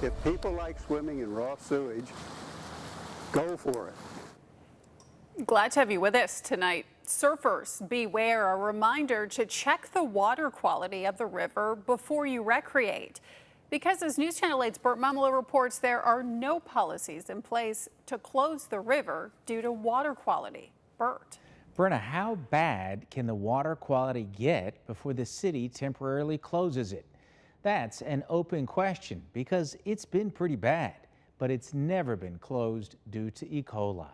If people like swimming in raw sewage, go for it. Glad to have you with us tonight. Surfers, beware. A reminder to check the water quality of the river before you recreate. Because as News Channel 8's Burt Mumolo reports, there are no policies in place to close the river due to water quality. Burt. Brenna, how bad can the water quality get before the city temporarily closes it? That's an open question because it's been pretty bad, but it's never been closed due to E. coli.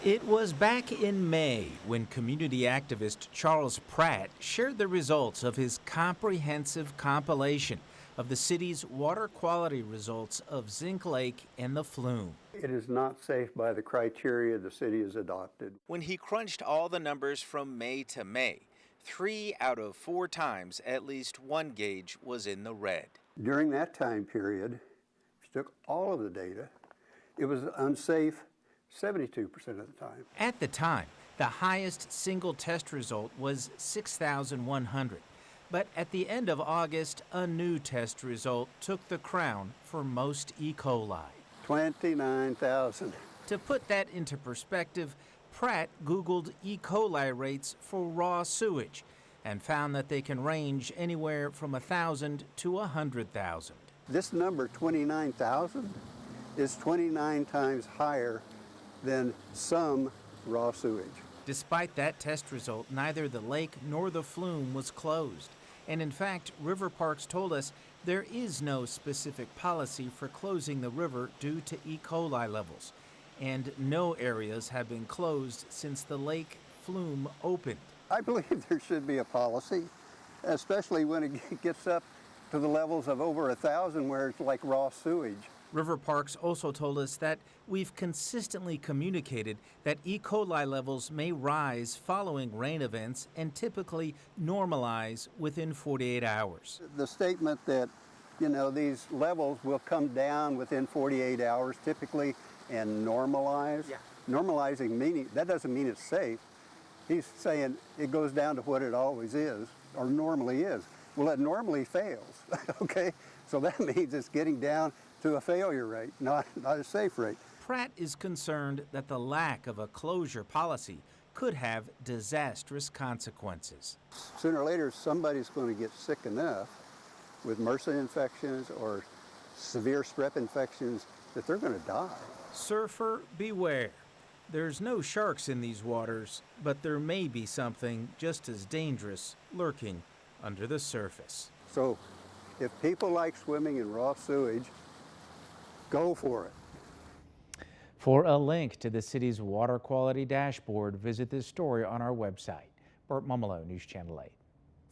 It was back in May when community activist Charles Pratt shared the results of his comprehensive compilation of the city's water quality results of Zink Lake and the flume. It is not safe by the criteria the city has adopted. When he crunched all the numbers from May to May, 3 out of 4 times at least one gauge was in the red. During that time period, if you took all of the data, it was unsafe 72% of the time. At the time, the highest single test result was 6,100. But at the end of August, a new test result took the crown for most E. coli. 29,000. To put that into perspective, Pratt Googled E. coli rates for raw sewage and found that they can range anywhere from 1,000 to 100,000. This number, 29,000, is 29 times higher than some raw sewage. Despite that test result, neither the lake nor the flume was closed. And in fact, River Parks told us there is no specific policy for closing the river due to E. coli levels. And no areas have been closed since the lake flume opened. I believe there should be a policy, especially when it gets up to the levels of over 1,000 where it's like raw sewage. River Parks also told us that we've consistently communicated that E. coli levels may rise following rain events and typically normalize within 48 hours. The statement that, these levels will come down within 48 hours typically and normalize. Yeah. Normalizing meaning, that doesn't mean it's safe. He's saying it goes down to what it always is or normally is. Well, it normally fails, okay? So that means it's getting down to a failure rate, not a safe rate. Pratt is concerned that the lack of a closure policy could have disastrous consequences. Sooner or later, somebody's going to get sick enough with MRSA infections or severe strep infections that they're going to die. Surfer, beware. There's no sharks in these waters, but there may be something just as dangerous lurking under the surface. So if people like swimming in raw sewage, go for it. For a link to the city's water quality dashboard, visit this story on our website. Burt Mumolo, News Channel 8.